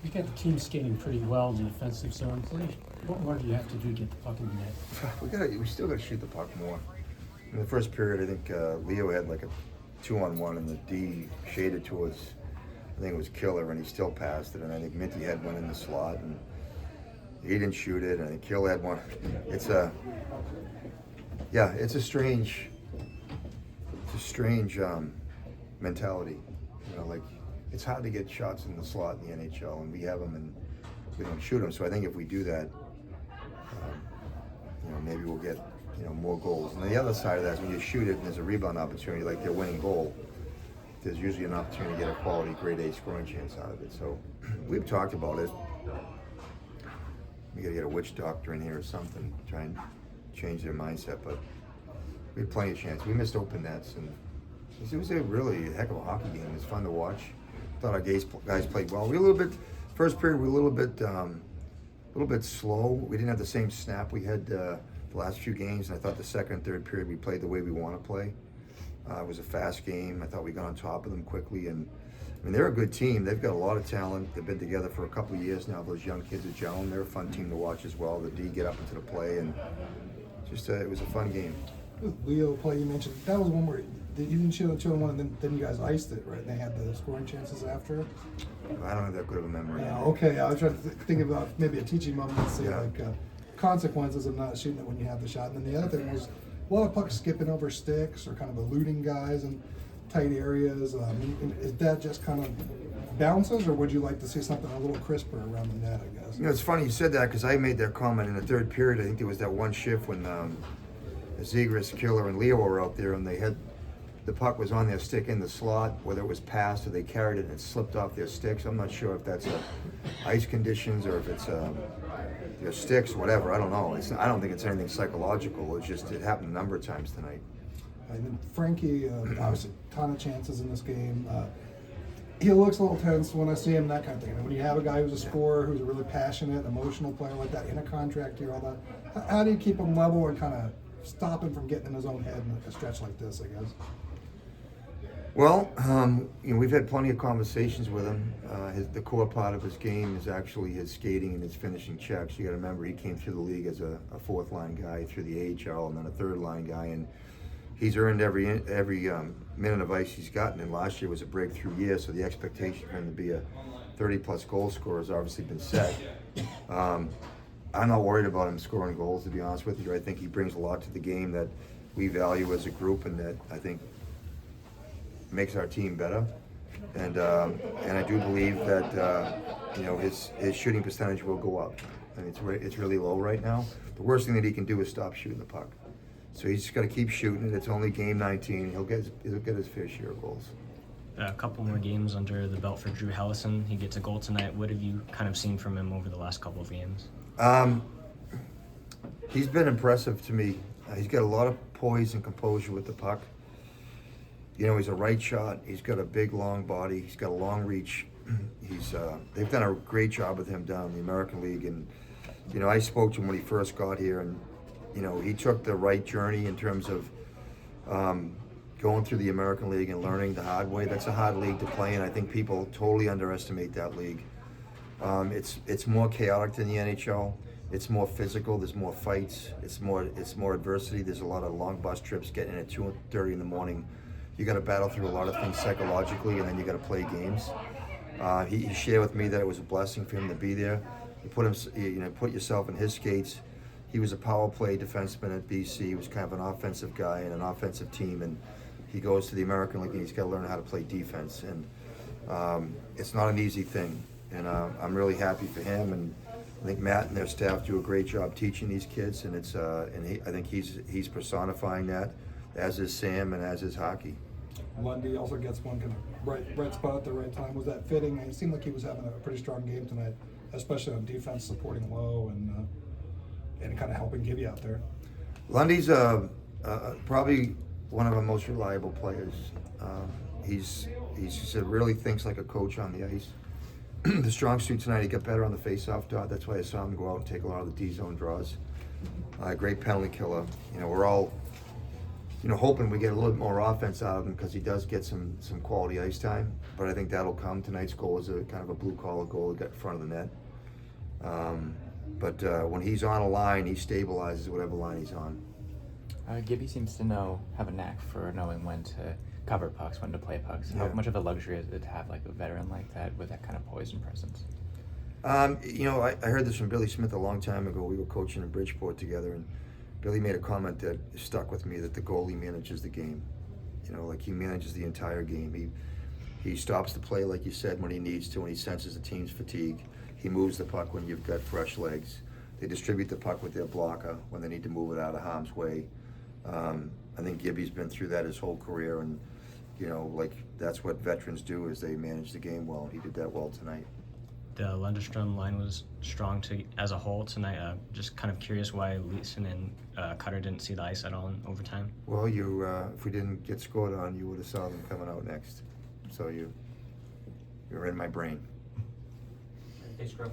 You got the team skating pretty well in the defensive zone. What more do you have to do to get the puck in the net? We still got to shoot the puck more. In the first period, I think Leo had like a 2-on-1, and the D shaded towards, I think it was Killer, and he still passed it. And I think Minty had one in the slot, and he didn't shoot it. And I think Killer had one. It's a strange mentality. You know, like it's hard to get shots in the slot in the NHL, and we have them, and we don't shoot them. So I think if we do that, maybe we'll get more goals. And the other side of that is when you shoot it and there's a rebound opportunity, like their winning goal, there's usually an opportunity to get a quality grade A scoring chance out of it. So we've talked about it. We got to get a witch doctor in here or something, try and change their mindset. But we had plenty of chance. We missed open nets, and it was a really heck of a hockey game. It was fun to watch. Thought our guys played well. We were a little bit, first period, we were a little bit slow. We didn't have the same snap we had the last few games, and I thought the second and third period we played the way we want to play. It was a fast game. I thought we got on top of them quickly, and I mean they're a good team. They've got a lot of talent. They've been together for a couple of years now. Those young kids are gelling. They're a fun team to watch as well. The D get up into the play, and just it was a fun game. Leo play you mentioned, that was one where you didn't shoot a 2-on-1, and then you guys iced it, right? And they had the scoring chances after. I don't have that good of a memory. Yeah, okay. I was trying to think about maybe a teaching moment and say consequences of not shooting it when you have the shot. And then the other thing was a lot of pucks skipping over sticks or kind of eluding guys in tight areas. Is that just kind of bounces, or would you like to see something a little crisper around the net, I guess? It's funny you said that because I made that comment in the third period. I think there was that one shift when Zegras, Killer, and Leo were out there, and they had the puck was on their stick in the slot, whether it was passed or they carried it and it slipped off their sticks. I'm not sure if that's ice conditions or if it's their sticks, whatever. I don't know. I don't think it's anything psychological. It's just it happened a number of times tonight. And then Frankie, obviously, a ton of chances in this game. He looks a little tense when I see him, that kind of thing. And when you have a guy who's a scorer, who's a really passionate, emotional player like that, in a contract here, all that, how do you keep him level and kind of stop him from getting in his own head in a stretch like this, I guess? Well, we've had plenty of conversations with him. The core part of his game is actually his skating and his finishing checks. You got to remember, he came through the league as a fourth line guy through the AHL and then a third line guy, and he's earned every minute of ice he's gotten. And last year was a breakthrough year, so the expectation for him to be a 30-plus goal scorer has obviously been set. I'm not worried about him scoring goals, to be honest with you. I think he brings a lot to the game that we value as a group, and that I think makes our team better, and I do believe that his shooting percentage will go up. I mean, it's really low right now. The worst thing that he can do is stop shooting the puck. So he's just got to keep shooting it. It's only game 19. He'll get his fair share of goals. A couple more games under the belt for Drew Hellison. He gets a goal tonight. What have you kind of seen from him over the last couple of games? He's been impressive to me. He's got a lot of poise and composure with the puck. He's a right shot. He's got a big, long body. He's got a long reach. They've done a great job with him down in the American League. And, I spoke to him when he first got here, and, he took the right journey in terms of going through the American League and learning the hard way. That's a hard league to play in. I think people totally underestimate that league. It's more chaotic than the NHL. It's more physical. There's more fights. It's more adversity. There's a lot of long bus trips, getting in at 2:30 in the morning. You got to battle through a lot of things psychologically, and then you got to play games. He shared with me that it was a blessing for him to be there. You put yourself in his skates. He was a power play defenseman at BC. He was kind of an offensive guy in an offensive team, and he goes to the American League and he's got to learn how to play defense. And it's not an easy thing. And I'm really happy for him. And I think Matt and their staff do a great job teaching these kids. And I think he's personifying that, as is Sam and as is hockey. Lundy also gets one kind of right spot at the right time. Was that fitting? It seemed like he was having a pretty strong game tonight, especially on defense, supporting low and kind of helping Gibby out there. Lundy's probably one of our most reliable players. He really thinks like a coach on the ice. The strong suit tonight, he got better on the face-off dot. That's why I saw him go out and take a lot of the D-zone draws. Great penalty killer. We're all hoping we get a little bit more offense out of him because he does get some quality ice time. But I think that'll come. Tonight's goal was a kind of a blue-collar goal that got in front of the net. But when he's on a line, he stabilizes whatever line he's on. Gibby seems to have a knack for knowing when to cover pucks, when to play pucks. How Yeah. much of a luxury is it to have like a veteran like that with that kind of poise and presence? I heard this from Billy Smith a long time ago. We were coaching in Bridgeport together, and Billy made a comment that stuck with me, that the goalie manages the game. Like he manages the entire game. He stops the play, like you said, when he needs to, when he senses the team's fatigue. He moves the puck when you've got fresh legs. They distribute the puck with their blocker when they need to move it out of harm's way. I think Gibby's been through that his whole career, and that's what veterans do, is they manage the game well. He did that well tonight. The Lundestrom line was strong as a whole tonight. Just kind of curious why Leeson and Cutter didn't see the ice at all in overtime. Well, if we didn't get scored on, you would have saw them coming out next. So you're in my brain. Thanks, Greg.